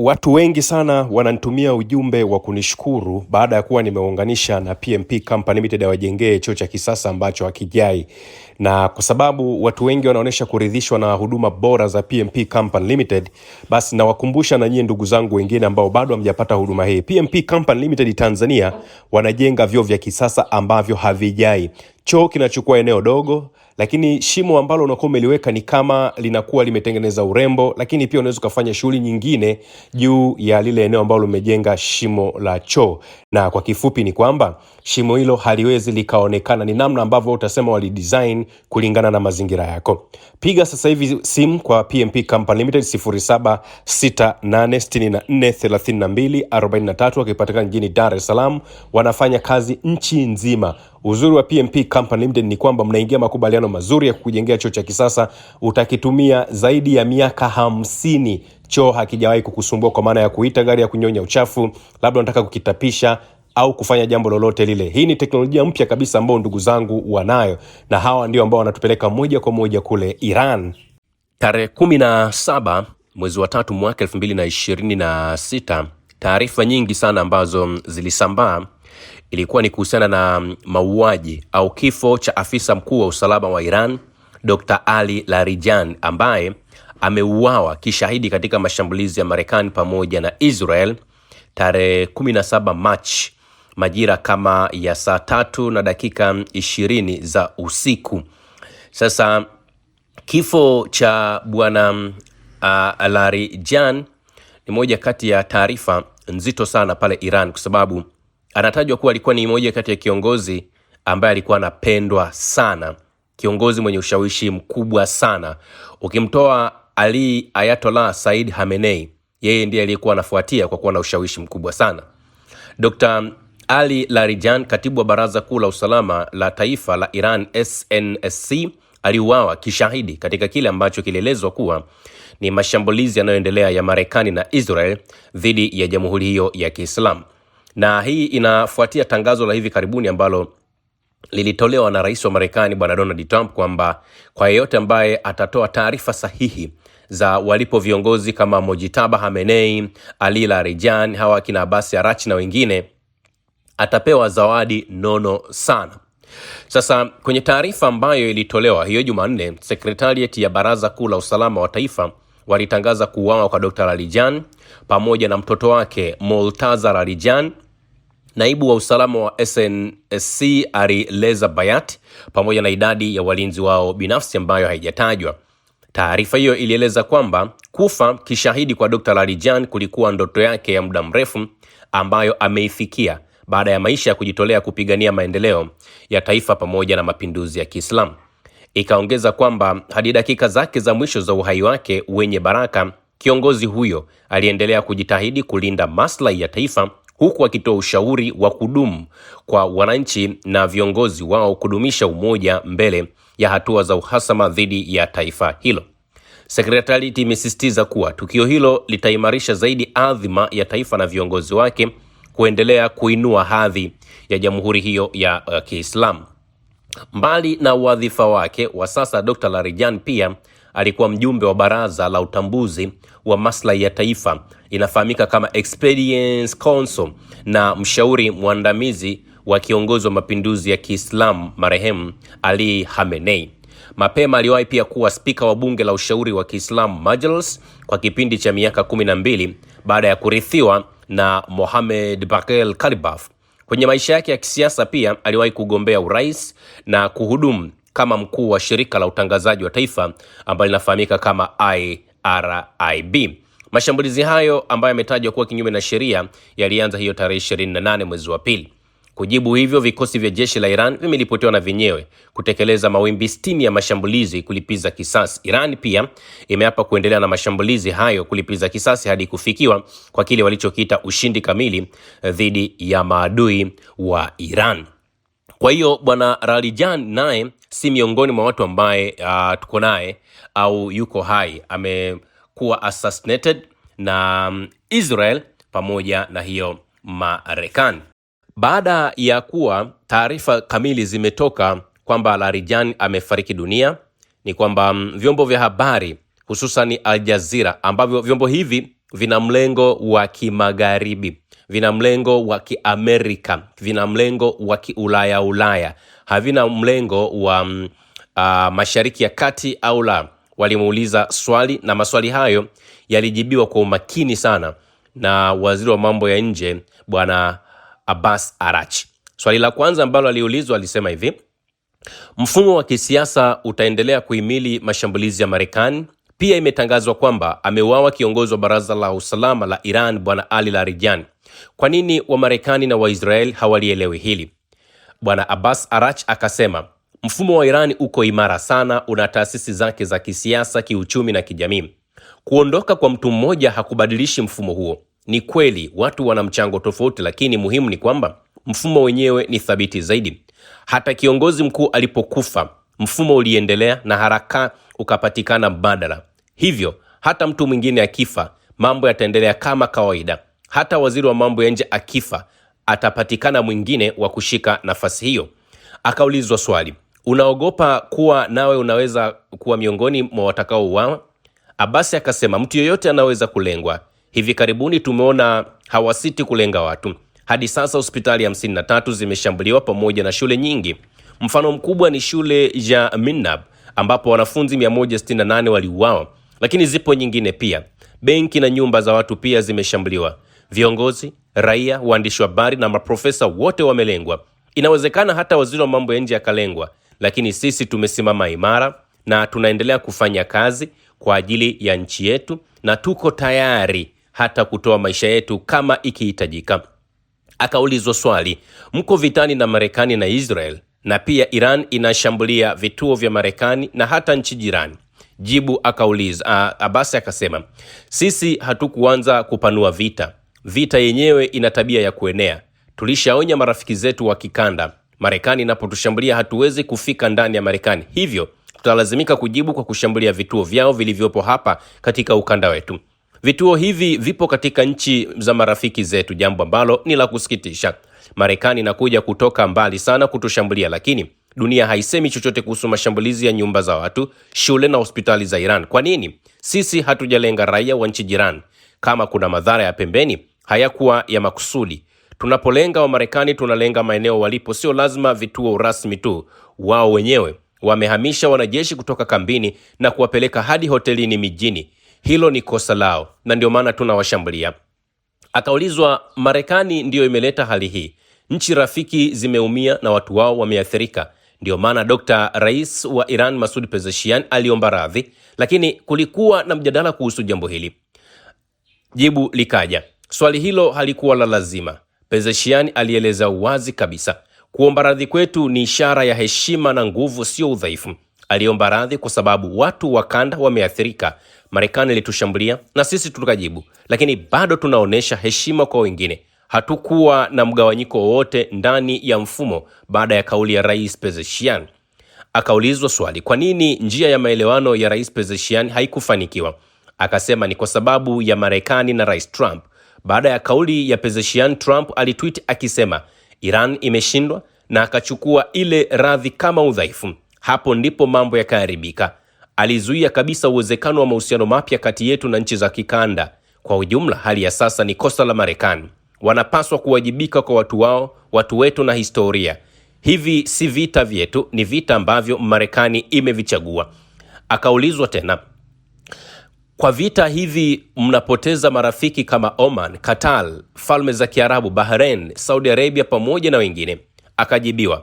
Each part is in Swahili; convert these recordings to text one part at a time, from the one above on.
Watu wengi sana wananitumia ujumbe wa kunishukuru baada ya kuwa nimeunganisha na PMP Company Limited wajengee chuo cha kisasa ambacho hakijai. Na kwa sababu watu wengi wanaonesha kuridhishwa na huduma bora za PMP Company Limited, basi nawakumbusha na nyie ndugu zangu wengine ambao bado hamjapata huduma hii. PMP Company Limited Tanzania wanajenga vyoo vya kisasa ambavyo havijai. Choo kinachukua eneo dogo, lakini shimo ambalo unakuwa umeliweka ni kama linakuwa limetengeneza urembo, lakini pia unaweza kufanya shughuli nyingine juu ya lile eneo ambalo umejenga shimo la choo. Na kwa kifupi ni kwamba shimo hilo haliwezi likaonekana, ni namna ambavyo utasema wali design kulingana na mazingira yako. Piga sasa hivi simu kwa PMP Company Limited 0768643243 wakipatikana jijini Dar es Salaam. Wanafanya kazi nchi nzima. Uzuri wa PMP Company Limited ni kwamba mnaingia makubaliano mazuri ya kukujengea choo cha kisasa, utakitumia zaidi ya miaka 50. Choo hakijawahi kukusumbua kwa maana ya kuita gari ya kunyonya uchafu, labda unataka kukitapisha au kufanya jambo lolote lile. Hii ni teknolojia mpya kabisa ambao ndugu zangu wanayo, na hawa ndio ambao wanatupeleka moja kwa moja kule Iran. Tarehe 17 mwezi wa 3 mwaka 2026, taarifa nyingi sana ambazo zilisambaa ilikuwa ni kuhusiana na mauaji au kifo cha afisa mkuu wa usalama wa Iran, Dr. Ali Larijani, ambaye ameuawa kishahidi katika mashambulizi ya Marekani pamoja na Israel tarehe 17 Machi majira kama ya saa 3:20 za usiku. Sasa kifo cha bwana Larijani ni moja kati ya taarifa nzito sana pale Iran, kwa sababu anatajwa kuwa alikuwa ni moja kati ya kiongozi ambaye alikuwa anapendwa sana, kiongozi mwenye ushawishi mkubwa sana. Ukimtoa Ali Ayatollah Said Khamenei, yeye ndiye aliyekuwa anafuatia kwa kuwa na ushawishi mkubwa sana. Dr. Ali Larijani, katibu wa Baraza Kuu la Usalama la Taifa la Iran SNSC, aliuawa kishahidi katika kile ambacho kilielezwa kuwa ni mashambulizi yanayoendelea ya Marekani na Israel dhidi ya jamhuri hiyo ya Kiislamu. Na hii inafuatia tangazo la hivi karibuni ambalo lilitolewa na rais wa Marekani bwana Donald Trump kwamba kwa yeyote ambaye atatoa taarifa sahihi za walipo viongozi kama Mojtaba Khamenei, Ali Larijani, hawa kina Abbas Araghchi na wengine, atapewa zawadi nono sana. Sasa kwenye taarifa ambayo ilitolewa hiyo Jumanne, Secretariat ya Baraza Kuu la Usalama wa Taifa walitangaza kuuawa kwa Dr. Larijani pamoja na mtoto wake Moltaza Larijani, naibu wa usalama wa SNSC Ali Reza Bayat, pamoja na idadi ya walinzi wao binafsi ambayo haijatajwa. Taarifa hiyo ilieleza kwamba kufa kishahidi kwa Dr. Larijani kulikuwa ndoto yake ya muda mrefu ambayo ameifikia baada ya maisha ya kujitolea kupigania maendeleo ya taifa pamoja na mapinduzi ya Kiislamu. Ikaongeza kwamba hadi dakika zake za mwisho za uhai wake wenye baraka, kiongozi huyo aliendelea kujitahidi kulinda maslahi ya taifa, huku akitoa ushauri wa kudumu kwa wananchi na viongozi wao kudumisha umoja mbele ya hatua za uhasama dhidi ya taifa hilo. Sekretarieti imesisitiza kuwa tukio hilo litaimarisha zaidi adhima ya taifa na viongozi wake kuendelea kuinua hadhi ya jamhuri hiyo ya Kiislamu. Mbali na wadhifa wake wa sasa, Dr. Larijani pia alikuwa mjumbe wa Baraza la Utambuzi wa Maslahi ya Taifa, inafahamika kama Experience Council, na mshauri mwandamizi wa kiongozi wa mapinduzi ya Kiislamu marehemu Ali Khamenei. Mapema aliwahi pia kuwa spika wa bunge la ushauri wa Kiislamu Majlis kwa kipindi cha miaka 12 baada ya kurithiwa na Mohamed Bagher Kalibaf. Kwenye maisha yake ya kisiasa pia aliwahi kugombea urais na kuhudumu kama mkuu wa shirika la utangazaji wa taifa ambalo linafahamika kama IRIB. Mashambulizi hayo ambayo yametajwa kuwa kinyume na sheria yalianza hiyo tarehe 28 mwezi wa pili. Kujibu hivyo, vikosi vya jeshi la Iran vimeripotiwa na vyenyewe kutekeleza mawimbi 60 ya mashambulizi kulipiza kisasi. Iran pia imeapa kuendelea na mashambulizi hayo kulipiza kisasi hadi kufikiwa kwa kile walichokiita ushindi kamili dhidi ya maadui wa Iran. Kwa hiyo bwana Larijani naye si miongoni mwa watu ambaye tuko naye au yuko hai. Amekuwa assassinated na Israel pamoja na hiyo Marekani. Baada ya kuwa taarifa kamili zimetoka kwamba Larijani amefariki dunia, ni kwamba vyombo vya habari hususan Al Jazeera, ambavyo vyombo hivi vina mlengo wa kimagharibi, vina mlengo wa kiamerika, vina mlengo wa kiulaya, havina mlengo wa mashariki ya kati au la. Walimuuliza swali na maswali hayo yalijibiwa kwa umakini sana na waziri wa mambo ya nje Bwana Abbas Araghchi. Swali la kwanza ambalo aliulizwa alisema hivi: mfumo wa kisiasa utaendelea kuhimili mashambulizi ya Marekani. Pia imetangazwa kwamba ameuawa kiongozi wa baraza la usalama la Iran Bwana Ali Larijani. Kwa nini wa Marekani na Waisrael hawalielewi hili? Bwana Abbas Araghchi akasema mfumo wa Iran uko imara sana, una taasisi zake za kisiasa, kiuchumi na kijamii. Kuondoka kwa mtu mmoja hakubadilishi mfumo huo. Ni kweli watu wana mchango tofauti, lakini muhimu ni kwamba mfumo wenyewe ni thabiti zaidi. Hata kiongozi mkuu alipokufa, mfumo uliendelea na haraka ukapatikana mbadala. Hivyo hata mtu mwingine akifa, mambo yataendelea kama kawaida. Hata waziri wa mambo ya nje akifa, atapatikana mwingine wa kushika nafasi hiyo. Akaulizwa swali: unaogopa kuwa nawe unaweza kuwa miongoni mwa watakaouawa? Abbas akasema mtu yeyote anaweza kulengwa. Hivi karibuni tumeona hawasiti kulenga watu. Hadi sasa hospitali 53 zimeshambuliwa pamoja na shule nyingi. Mfano mkubwa ni shule ya Minab ambapo wanafunzi 168 waliuawa, lakini zipo nyingine pia. Benki na nyumba za watu pia zimeshambuliwa. Viongozi, raia, waandishi wa habari na maprofesa wote wamelengwa. Inawezekana hata waziri wa mambo ya nje akalengwa, lakini sisi tumesimama imara na tunaendelea kufanya kazi kwa ajili ya nchi yetu na tuko tayari hata kutoa maisha yetu kama ikihitajika. Akaulizwa swali: mko vitani na Marekani na Israel na pia Iran inashambulia vituo vya Marekani na hata nchi jirani. Jibu akauliza Abbas akasema sisi hatukuanza kupanua vita. Vita yenyewe ina tabia ya kuenea. Tulishaonya marafiki zetu wa kikanda, Marekani inapotushambulia hatuwezi kufika ndani ya Marekani. Hivyo tutalazimika kujibu kwa kushambulia vituo vyao vilivyopo hapa katika ukanda wetu. Vituo hivi vipo katika nchi za marafiki zetu, jambo ambalo ni la kusikitisha. Marekani inakuja kutoka mbali sana kutushambulia, lakini dunia haisemi chochote kuhusu mashambulizi ya nyumba za watu, shule na hospitali za Iran. Kwa nini? Sisi hatujalenga raia wa nchi jirani. Kama kuna madhara ya pembeni, hayakuwa ya makusudi. Tunapolenga wa Marekani tunalenga maeneo walipo, sio lazima vituo rasmi tu. Wao wenyewe wamehamisha wanajeshi kutoka kambini na kuwapeleka hadi hotelini mijini. Hilo ni kosa lao na ndio maana tunawashambulia. Akaulizwa Marekani ndiyo imeleta hali hii. Nchi rafiki zimeumia na watu wao wameathirika. Ndio maana Rais wa Iran Masoud Pezeshkian aliomba radhi, lakini kulikuwa na mjadala kuhusu jambo hili. Jibu likaja. Swali hilo halikuwa la lazima. Pezeshkian alieleza wazi kabisa, kuomba radhi kwetu ni ishara ya heshima na nguvu, sio udhaifu. Aliomba radhi kwa sababu watu wa kanda wameathirika. Marekani ilitushambulia na sisi tukajibu, lakini bado tunaonesha heshima kwa wengine. Hatukuwa na mgawanyiko wowote ndani ya mfumo baada ya kauli ya Rais Pezeshkian. Akaulizwa swali, kwa nini njia ya maelewano ya Rais Pezeshkian haikufanikiwa? Akasema ni kwa sababu ya Marekani na Rais Trump. Baada ya kauli ya Pezeshkian, Trump alitweet akisema Iran imeshindwa na akachukua ile radhi kama udhaifu. Hapo ndipo mambo yakaharibika. Alizuia kabisa uwezekano wa mahusiano mapya kati yetu na nchi za kikanda. Kwa ujumla, hali ya sasa ni kosa la Marekani. Wanapaswa kuwajibika kwa watu wao, watu wetu na historia. Hivi si vita vyetu, ni vita ambavyo Marekani imevichagua. Akaulizwa tena, kwa vita hivi mnapoteza marafiki kama Oman, Qatar, Falme za Kiarabu, Bahrain, Saudi Arabia pamoja na wengine. Akajibiwa,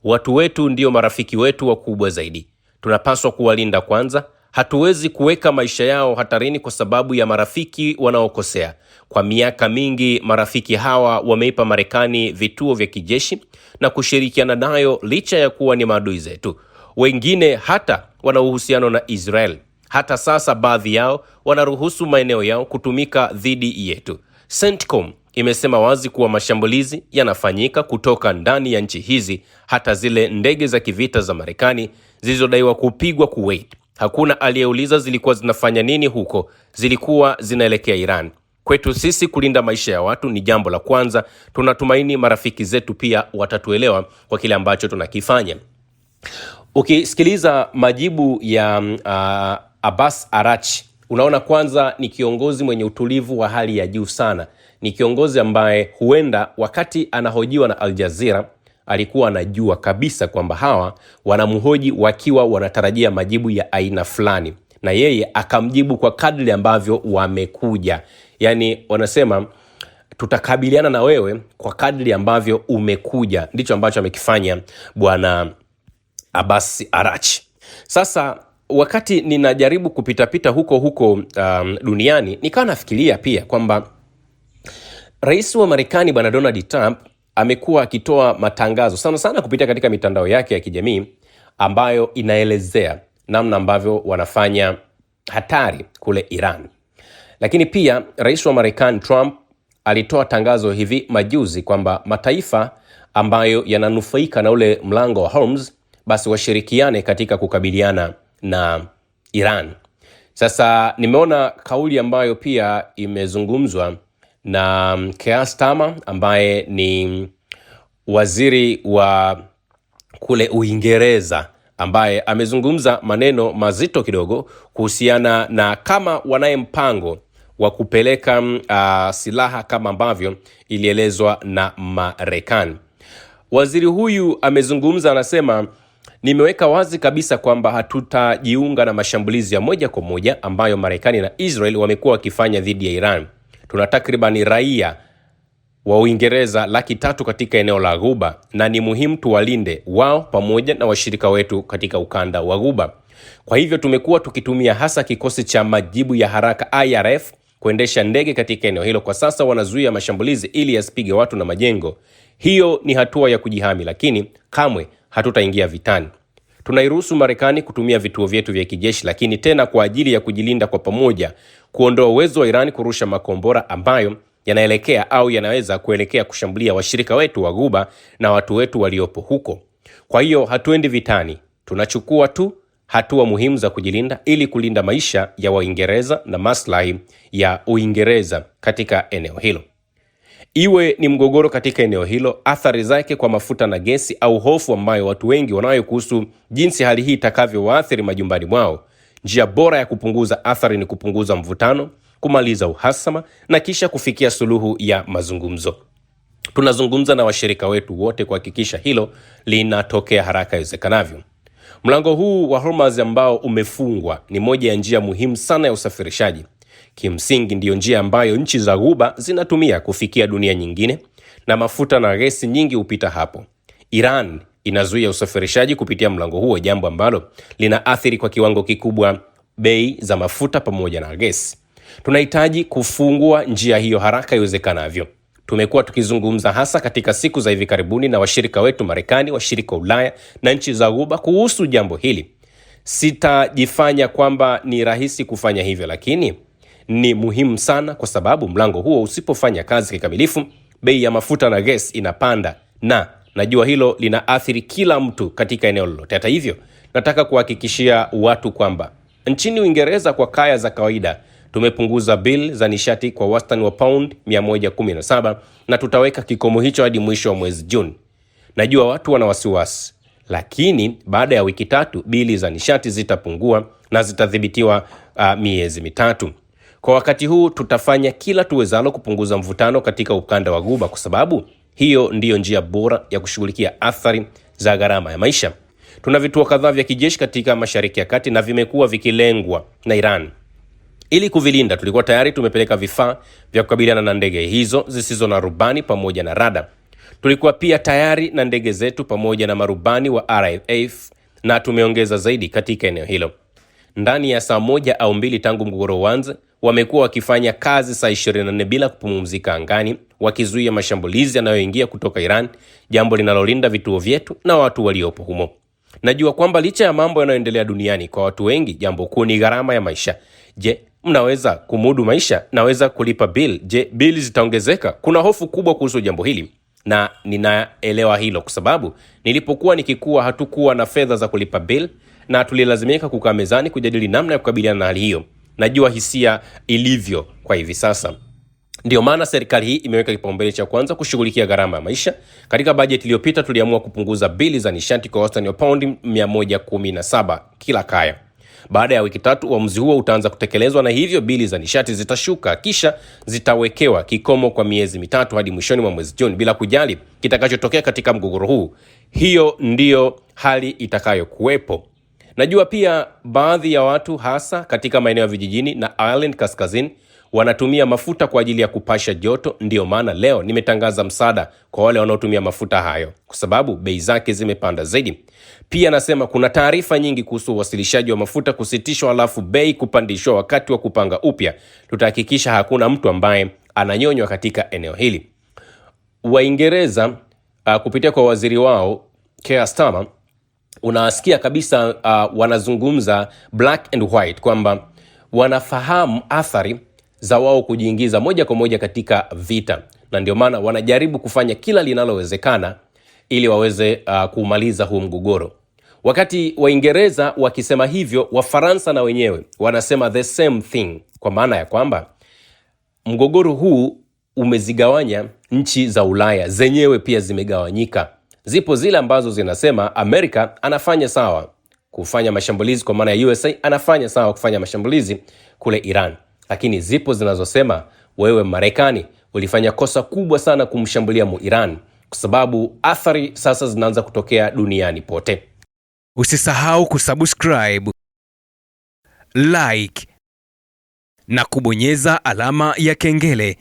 watu wetu ndio marafiki wetu wakubwa zaidi. Tunapaswa kuwalinda kwanza. Hatuwezi kuweka maisha yao hatarini kwa sababu ya marafiki wanaokosea. Kwa miaka mingi marafiki hawa wameipa Marekani vituo vya kijeshi na kushirikiana nayo licha ya kuwa ni maadui zetu. Wengine hata wana uhusiano na Israel. Hata sasa baadhi yao wanaruhusu maeneo yao kutumika dhidi yetu. CENTCOM imesema wazi kuwa mashambulizi yanafanyika kutoka ndani ya nchi hizi, hata zile ndege za kivita za Marekani zilizodaiwa kupigwa Kuwait. Hakuna aliyeuliza zilikuwa zinafanya nini huko, zilikuwa zinaelekea Iran. Kwetu sisi kulinda maisha ya watu ni jambo la kwanza. Tunatumaini marafiki zetu pia watatuelewa kwa kile ambacho tunakifanya. Ukisikiliza majibu ya Abbas Araghchi Unaona, kwanza ni kiongozi mwenye utulivu wa hali ya juu sana. Ni kiongozi ambaye huenda wakati anahojiwa na Al Jazeera alikuwa anajua kabisa kwamba hawa wanamhoji wakiwa wanatarajia majibu ya aina fulani, na yeye akamjibu kwa kadri ambavyo wamekuja. Yani wanasema tutakabiliana na wewe kwa kadri ambavyo umekuja. Ndicho ambacho amekifanya bwana Abbas Araghchi. Sasa wakati ninajaribu kupitapita huko duniani, nikawa nafikiria pia kwamba rais wa Marekani bwana Donald Trump amekuwa akitoa matangazo sana sana kupitia katika mitandao yake ya kijamii ambayo inaelezea namna ambavyo wanafanya hatari kule Iran. Lakini pia rais wa Marekani Trump alitoa tangazo hivi majuzi kwamba mataifa ambayo yananufaika na ule mlango wa Hormuz basi washirikiane katika kukabiliana na Iran. Sasa nimeona kauli ambayo pia imezungumzwa na Keir Starmer ambaye ni waziri wa kule Uingereza, ambaye amezungumza maneno mazito kidogo kuhusiana na kama wanaye mpango wa kupeleka silaha kama ambavyo ilielezwa na Marekani. Waziri huyu amezungumza, anasema, nimeweka wazi kabisa kwamba hatutajiunga na mashambulizi ya moja kwa moja ambayo Marekani na Israel wamekuwa wakifanya dhidi ya Iran. Tuna takribani raia wa Uingereza 300,000 katika eneo la Ghuba na ni muhimu tuwalinde wao pamoja na washirika wetu katika ukanda wa Ghuba. Kwa hivyo tumekuwa tukitumia hasa kikosi cha majibu ya haraka IRF kuendesha ndege katika eneo hilo. Kwa sasa wanazuia mashambulizi ili yasipige watu na majengo. Hiyo ni hatua ya kujihami, lakini kamwe hatutaingia vitani. Tunairuhusu Marekani kutumia vituo vyetu vya kijeshi, lakini tena kwa ajili ya kujilinda kwa pamoja, kuondoa uwezo wa Iran kurusha makombora ambayo yanaelekea au yanaweza kuelekea kushambulia washirika wetu wa Ghuba na watu wetu waliopo huko. Kwa hiyo hatuendi vitani, tunachukua tu hatua muhimu za kujilinda ili kulinda maisha ya Waingereza na maslahi ya Uingereza katika eneo hilo. Iwe ni mgogoro katika eneo hilo, athari zake kwa mafuta na gesi, au hofu ambayo watu wengi wanayo kuhusu jinsi hali hii itakavyowaathiri majumbani mwao, njia bora ya kupunguza athari ni kupunguza mvutano, kumaliza uhasama na kisha kufikia suluhu ya mazungumzo. Tunazungumza na washirika wetu wote kuhakikisha hilo linatokea haraka iwezekanavyo. Mlango huu wa Hormuz ambao umefungwa ni moja ya njia muhimu sana ya usafirishaji. Kimsingi ndiyo njia ambayo nchi za Ghuba zinatumia kufikia dunia nyingine, na mafuta na gesi nyingi hupita hapo. Iran inazuia usafirishaji kupitia mlango huo, jambo ambalo linaathiri kwa kiwango kikubwa bei za mafuta pamoja na gesi. Tunahitaji kufungua njia hiyo haraka iwezekanavyo. Tumekuwa tukizungumza hasa katika siku za hivi karibuni na washirika wetu Marekani, washirika wa Ulaya na nchi za Ghuba kuhusu jambo hili. Sitajifanya kwamba ni rahisi kufanya hivyo, lakini ni muhimu sana, kwa sababu mlango huo usipofanya kazi kikamilifu, bei ya mafuta na gesi inapanda, na najua hilo linaathiri kila mtu katika eneo lolote. Hata hivyo, nataka kuhakikishia watu kwamba nchini Uingereza kwa kaya za kawaida tumepunguza bill za nishati kwa wastani wa pound 117 na tutaweka kikomo hicho hadi mwisho wa mwezi Juni. Najua watu wana wasiwasi, lakini baada ya wiki 3 bili za nishati zitapungua na zitadhibitiwa miezi 3. Kwa wakati huu tutafanya kila tuwezalo kupunguza mvutano katika ukanda wa Ghuba, kwa sababu hiyo ndiyo njia bora ya kushughulikia athari za gharama ya maisha. Tuna vituo kadhaa vya kijeshi katika Mashariki ya Kati na vimekuwa vikilengwa na Iran. Ili kuvilinda, tulikuwa tayari tumepeleka vifaa vya kukabiliana na ndege hizo zisizo na rubani pamoja na rada. Tulikuwa pia tayari na ndege zetu pamoja na marubani wa RAF, na tumeongeza zaidi katika eneo hilo. Ndani ya saa 1 au 2 tangu mgogoro uanze, wamekuwa wakifanya kazi saa 24 bila kupumzika angani, wakizuia mashambulizi yanayoingia kutoka Iran, jambo linalolinda vituo vyetu na watu waliopo humo. Najua kwamba licha ya mambo yanayoendelea duniani, kwa watu wengi jambo kuu ni gharama ya maisha. Je, mnaweza kumudu maisha? Naweza kulipa bill? Je, bill zitaongezeka? Kuna hofu kubwa kuhusu jambo hili, na ninaelewa hilo kwa sababu nilipokuwa nikikua hatukuwa na fedha za kulipa bill na tulilazimika kukaa mezani kujadili namna ya kukabiliana na hali hiyo. Najua hisia ilivyo kwa hivi sasa. Ndio maana serikali hii imeweka kipaumbele cha kwanza kushughulikia gharama ya maisha. Katika bajeti iliyopita tuliamua kupunguza bili za nishati kwa wastani wa paundi 117 kila kaya. Baada ya wiki 3 uamuzi huo utaanza kutekelezwa, na hivyo bili za nishati zitashuka, kisha zitawekewa kikomo kwa miezi 3 hadi mwishoni mwa mwezi Juni, bila kujali kitakachotokea katika mgogoro huu. Hiyo ndiyo hali itakayokuwepo. Najua pia baadhi ya watu hasa katika maeneo ya vijijini na Ireland kaskazini wanatumia mafuta kwa ajili ya kupasha joto. Ndiyo maana leo nimetangaza msaada kwa wale wanaotumia mafuta hayo, kwa sababu bei zake zimepanda zaidi. Pia nasema kuna taarifa nyingi kuhusu uwasilishaji wa mafuta kusitishwa alafu bei kupandishwa wakati wa kupanga upya. Tutahakikisha hakuna mtu ambaye ananyonywa katika eneo hili. Waingereza kupitia kwa waziri wao Keir Starmer, unasikia kabisa wanazungumza black and white kwamba wanafahamu athari za wao kujiingiza moja kwa moja katika vita, na ndio maana wanajaribu kufanya kila linalowezekana ili waweze kumaliza huu mgogoro. Wakati Waingereza wakisema hivyo, Wafaransa na wenyewe wanasema the same thing, kwa maana ya kwamba mgogoro huu umezigawanya nchi za Ulaya, zenyewe pia zimegawanyika. Zipo zile ambazo zinasema Amerika anafanya sawa kufanya mashambulizi, kwa maana ya USA anafanya sawa kufanya mashambulizi kule Iran. Lakini zipo zinazosema wewe Marekani ulifanya kosa kubwa sana kumshambulia Iran, kwa sababu athari sasa zinaanza kutokea duniani pote. Usisahau kusubscribe, like na kubonyeza alama ya kengele